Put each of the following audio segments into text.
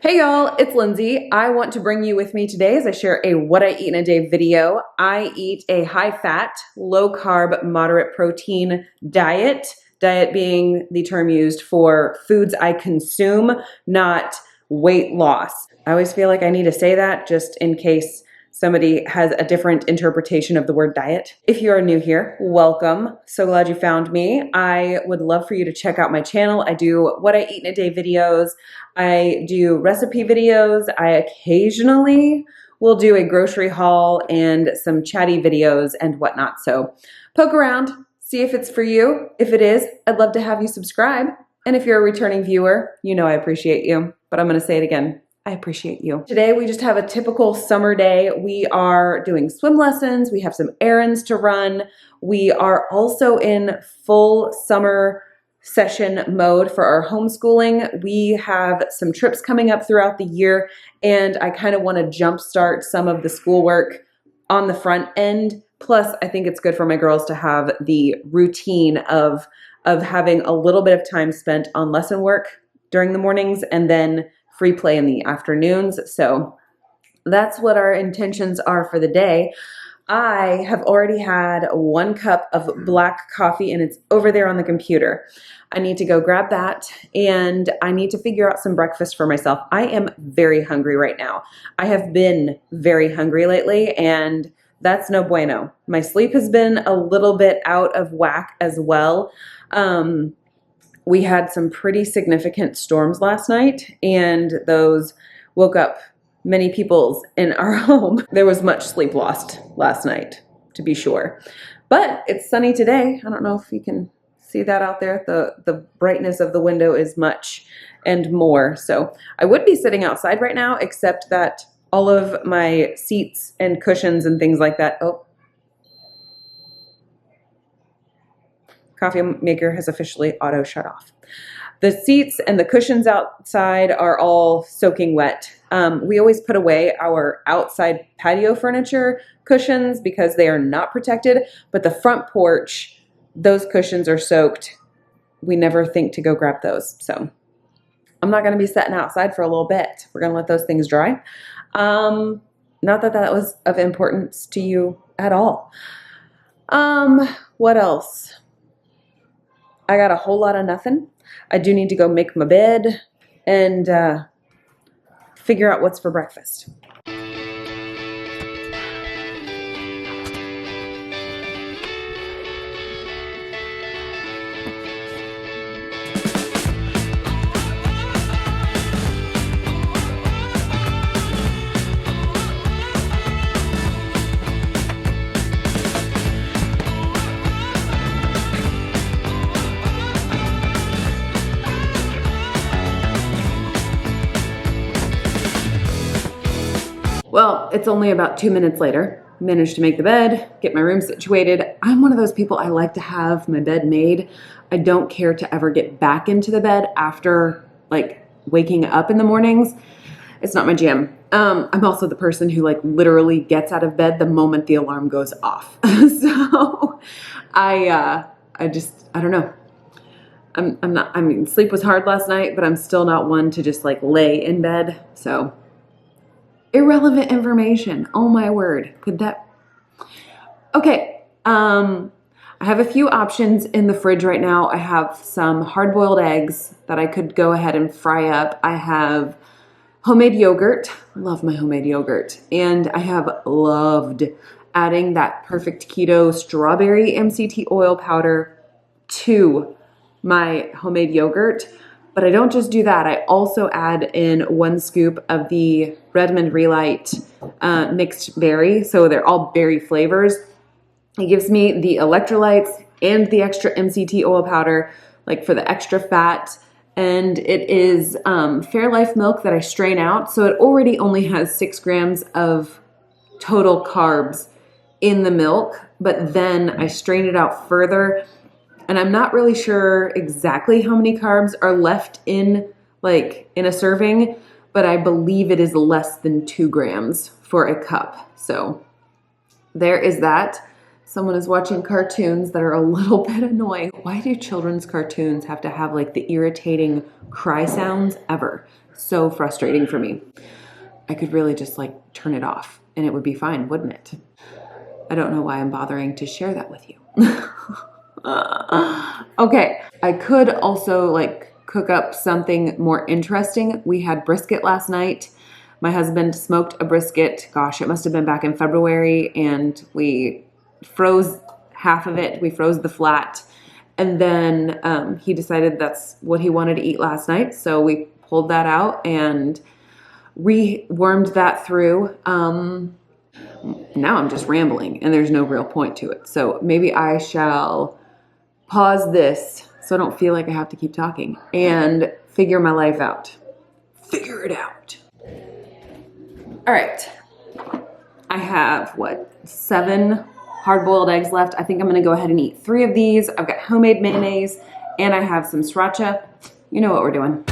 Hey y'all, it's Lindsey. I want to bring you with me today as I share a what I eat in a day video. I eat a high fat, low carb, moderate protein diet. Diet being the term used for foods I consume, not weight loss. I always feel like I need to say that just in case somebody has a different interpretation of the word diet. If you are new here, welcome. So glad you found me. I would love for you to check out my channel. I do what I eat in a day videos. I do recipe videos. I occasionally will do a grocery haul and some chatty videos and whatnot. So poke around, see if it's for you. If it is, I'd love to have you subscribe. And if you're a returning viewer, you know I appreciate you, but I'm going to say it again. I appreciate you. Today, we just have a typical summer day. We are doing swim lessons. We have some errands to run. We are also in full summer session mode for our homeschooling. We have some trips coming up throughout the year, and I kind of want to jumpstart some of the schoolwork on the front end. Plus, I think it's good for my girls to have the routine of having a little bit of time spent on lesson work during the mornings and then free play in the afternoons. So that's what our intentions are for the day. I have already had 1 cup of black coffee and it's over there on the computer. I need to go grab that and I need to figure out some breakfast for myself. I am very hungry right now. I have been very hungry lately and that's no bueno. My sleep has been a little bit out of whack as well. We had some pretty significant storms last night, and those woke up many peoples in our home. There was much sleep lost last night, to be sure. But it's sunny today. I don't know if you can see that out there. The brightness of the window is much and more. So I would be sitting outside right now, except that all of my seats and cushions and things like that. Oh. Coffee maker has officially auto shut off. The seats and the cushions outside are all soaking wet. We always put away our outside patio furniture cushions because they are not protected, but the front porch, those cushions are soaked. We never think to go grab those. So I'm not going to be sitting outside for a little bit. We're going to let those things dry. Not that that was of importance to you at all. What else? I got a whole lot of nothing. I do need to go make my bed and figure out what's for breakfast. Well, it's only about 2 minutes later. Managed to make the bed, get my room situated. I'm one of those people, I like to have my bed made. I don't care to ever get back into the bed after like waking up in the mornings. It's not my jam. I'm also the person who like literally gets out of bed the moment the alarm goes off. So I don't know. I mean, sleep was hard last night, but I'm still not one to just like lay in bed. So irrelevant information. Oh my word. Could that? Okay. I have a few options in the fridge right now. I have some hard-boiled eggs that I could go ahead and fry up. I have homemade yogurt. Love my homemade yogurt. And I have loved adding that perfect keto strawberry MCT oil powder to my homemade yogurt. But I don't just do that. I also add in 1 scoop of the Redmond Relight mixed berry. So they're all berry flavors. It gives me the electrolytes and the extra MCT oil powder, like for the extra fat. And it is Fairlife milk that I strain out. So it already only has 6 grams of total carbs in the milk. But then I strain it out further. And I'm not really sure exactly how many carbs are left in a serving, but I believe it is less than 2 grams for a cup. So there is that. Someone is watching cartoons that are a little bit annoying. Why do children's cartoons have to have like the irritating cry sounds ever? so frustrating for me. I could really just like turn it off and it would be fine, wouldn't it? I don't know why I'm bothering to share that with you. Okay, I could also like cook up something more interesting. We had brisket last night. My husband smoked a brisket. Gosh, it must have been back in February, and we froze half of it. We froze the flat, and then he decided that's what he wanted to eat last night. So we pulled that out and rewormed that through. Now I'm just rambling and there's no real point to it. So maybe I shall pause this so I don't feel like I have to keep talking and figure my life out. Figure it out. All right. I have, 7 hard-boiled eggs left. I think I'm going to go ahead and eat 3 of these. I've got homemade mayonnaise and I have some sriracha. You know what we're doing.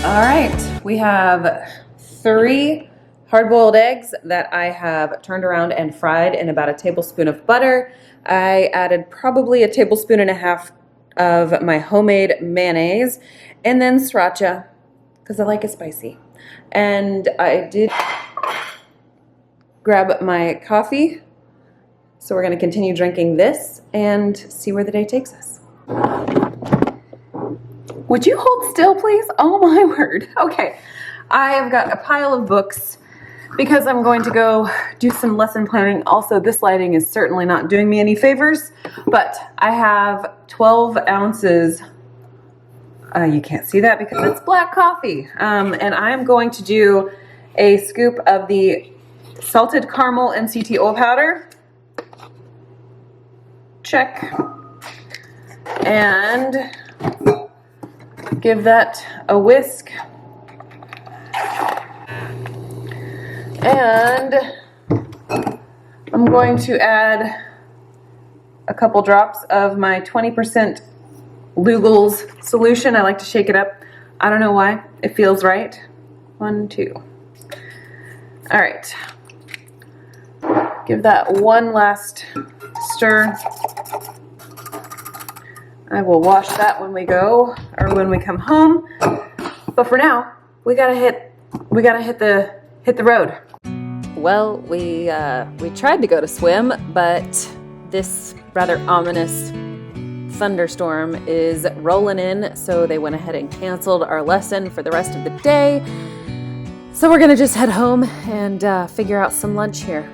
All right, we have 3 hard-boiled eggs that I have turned around and fried in about a tablespoon of butter. I added probably a tablespoon and a half of my homemade mayonnaise and then sriracha because I like it spicy. And I did grab my coffee. So we're going to continue drinking this and see where the day takes us. Would you hold still, please? Oh my word. Okay, I have got a pile of books because I'm going to go do some lesson planning. Also, this lighting is certainly not doing me any favors, but I have 12 ounces. You can't see that because it's black coffee. And I am going to do a scoop of the salted caramel MCT oil powder. Check. And give that a whisk. And I'm going to add a couple drops of my 20% Lugel's solution. I like to shake it up. I don't know why. It feels right. 1, 2. All right. Give that one last stir. I will wash that when we go or when we come home. But for now, we gotta hit the road. Well, we tried to go to swim, but this rather ominous thunderstorm is rolling in, so they went ahead and canceled our lesson for the rest of the day. So we're gonna just head home and figure out some lunch here.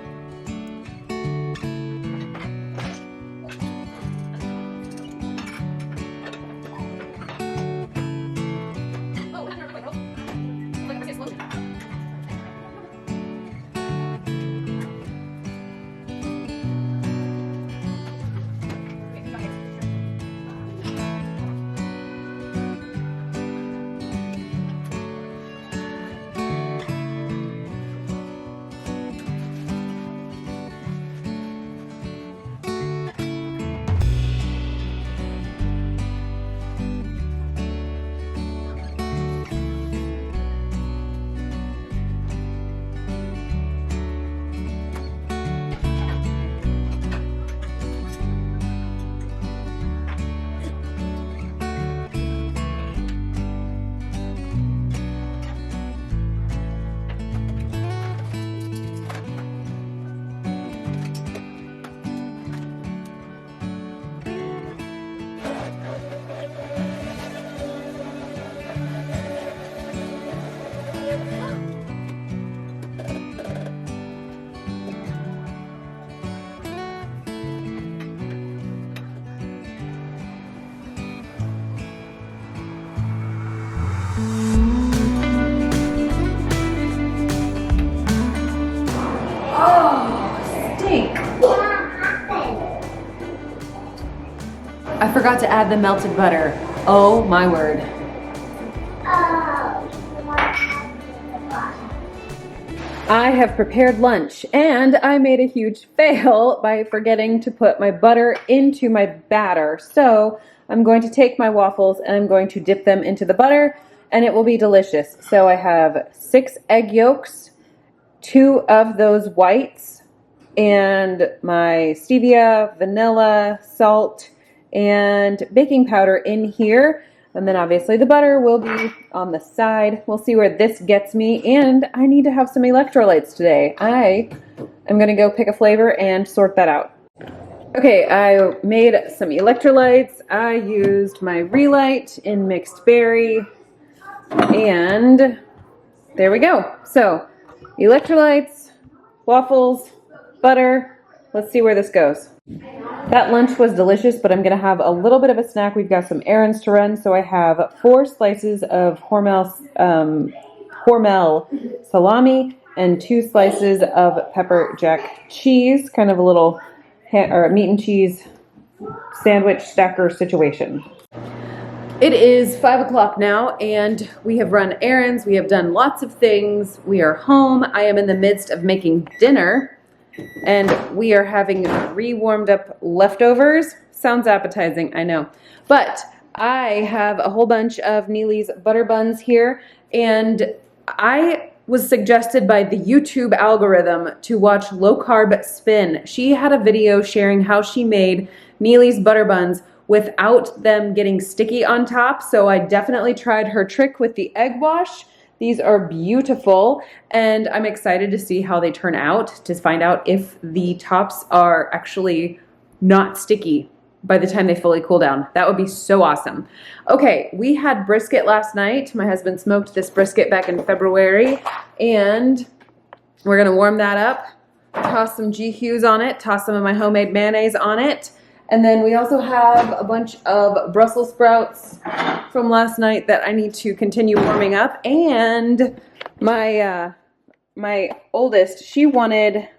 I forgot to add the melted butter. Oh my word. I have prepared lunch and I made a huge fail by forgetting to put my butter into my batter. So I'm going to take my waffles and I'm going to dip them into the butter and it will be delicious. So I have 6 egg yolks, 2 of those whites, and my stevia, vanilla, salt, and baking powder in here. And then obviously the butter will be on the side. We'll see where this gets me. And I need to have some electrolytes today. I am going to go pick a flavor and sort that out. Okay, I made some electrolytes. I used my Relight in mixed berry. And there we go. So electrolytes, waffles, butter. Let's see where this goes. That lunch was delicious, but I'm going to have a little bit of a snack. We've got some errands to run, so I have 4 slices of Hormel salami and 2 slices of pepper jack cheese, kind of a little meat and cheese sandwich stacker situation. It is 5 o'clock now, and we have run errands. We have done lots of things. We are home. I am in the midst of making dinner. And we are having re-warmed up leftovers. Sounds appetizing, I know. But I have a whole bunch of Neely's butter buns here. And I was suggested by the YouTube algorithm to watch Low Carb Spin. She had a video sharing how she made Neely's butter buns without them getting sticky on top. So I definitely tried her trick with the egg wash. These are beautiful, and I'm excited to see how they turn out, to find out if the tops are actually not sticky by the time they fully cool down. That would be so awesome. Okay, we had brisket last night. My husband smoked this brisket back in February, and we're gonna warm that up, toss some G-Hues on it, toss some of my homemade mayonnaise on it, and then we also have a bunch of Brussels sprouts from last night that I need to continue warming up. And my oldest, she wanted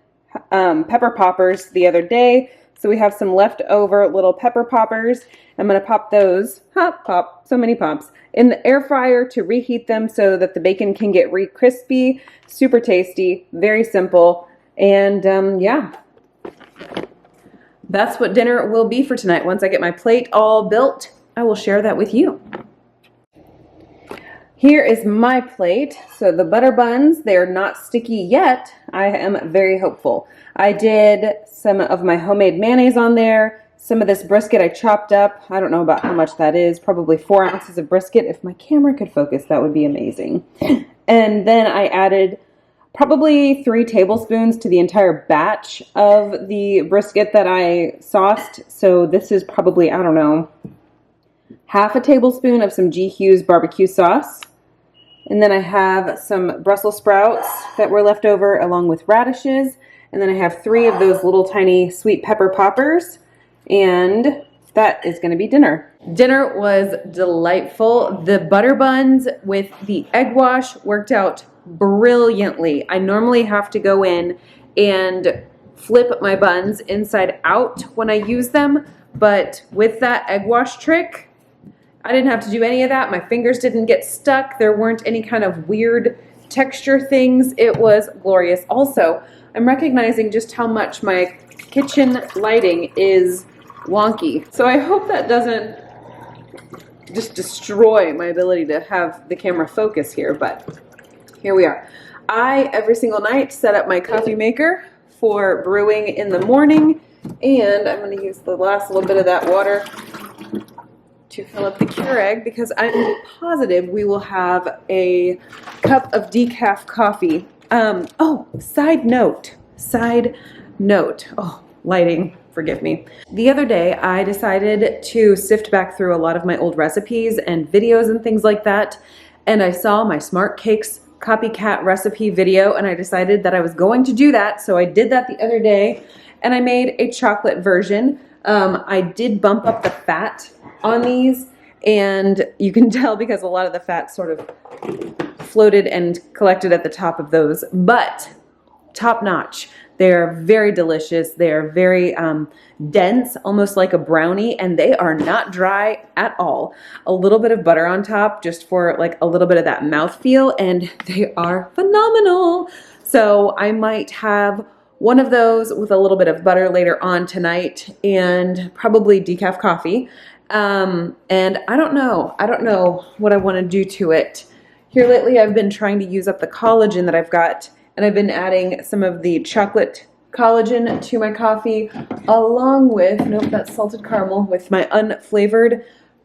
pepper poppers the other day. So we have some leftover little pepper poppers. I'm going to pop those, pop, so many pops, in the air fryer to reheat them so that the bacon can get crispy. Super tasty, very simple. And yeah. That's what dinner will be for tonight. Once I get my plate all built, I will share that with you. Here is my plate. So the butter buns, they're not sticky yet. I am very hopeful. I did some of my homemade mayonnaise on there. Some of this brisket I chopped up. I don't know about how much that is. Probably 4 ounces of brisket. If my camera could focus, that would be amazing. And then I added probably 3 tablespoons to the entire batch of the brisket that I sauced. So this is probably, I don't know, half a tablespoon of some G-Hue's barbecue sauce. And then I have some Brussels sprouts that were left over along with radishes. And then I have 3 of those little tiny sweet pepper poppers. And that is going to be dinner. Dinner was delightful. The butter buns with the egg wash worked out brilliantly. I normally have to go in and flip my buns inside out when I use them, but with that egg wash trick, I didn't have to do any of that. My fingers didn't get stuck. There weren't any kind of weird texture things. It was glorious. Also, I'm recognizing just how much my kitchen lighting is wonky. So I hope that doesn't just destroy my ability to have the camera focus here, but here we are. I, every single night, set up my coffee maker for brewing in the morning, and I'm going to use the last little bit of that water to fill up the Keurig because I'm positive we will have a cup of decaf coffee. Side note. Oh, lighting. Forgive me. The other day, I decided to sift back through a lot of my old recipes and videos and things like that, and I saw my Smart Cakes copycat recipe video, and I decided that I was going to do that, so I did that the other day, and I made a chocolate version. I did bump up the fat on these, and you can tell because a lot of the fat sort of floated and collected at the top of those, but top notch. They are very delicious. They are very dense, almost like a brownie, and they are not dry at all. A little bit of butter on top just for like a little bit of that mouthfeel, and they are phenomenal. So I might have one of those with a little bit of butter later on tonight, and probably decaf coffee. And I don't know what I want to do to it. Here lately, I've been trying to use up the collagen that I've got, and I've been adding some of the chocolate collagen to my coffee, along with, nope, that's salted caramel, with my unflavored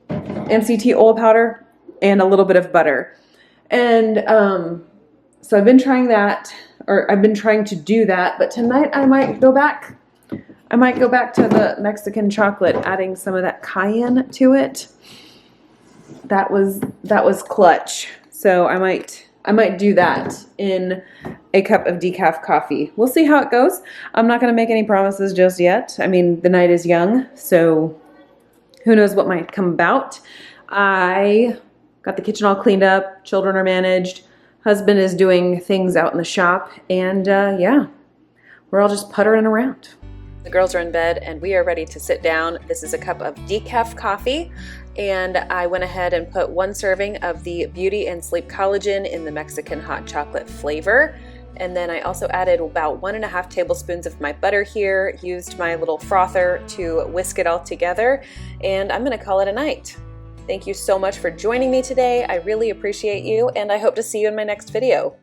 MCT oil powder and a little bit of butter. And so I've been trying that, or I've been trying to do that, but tonight I might go back. I might go back to the Mexican chocolate, adding some of that cayenne to it. That was clutch. So I might do that in a cup of decaf coffee. We'll see how it goes. I'm not going to make any promises just yet. I mean, the night is young, so who knows what might come about. I got the kitchen all cleaned up. Children are managed. Husband is doing things out in the shop. And yeah, we're all just puttering around. The girls are in bed and we are ready to sit down. This is a cup of decaf coffee, and I went ahead and put 1 serving of the Beauty and Sleep Collagen in the Mexican hot chocolate flavor. And then I also added about 1.5 tablespoons of my butter here, used my little frother to whisk it all together, and I'm gonna call it a night. Thank you so much for joining me today. I really appreciate you, and I hope to see you in my next video.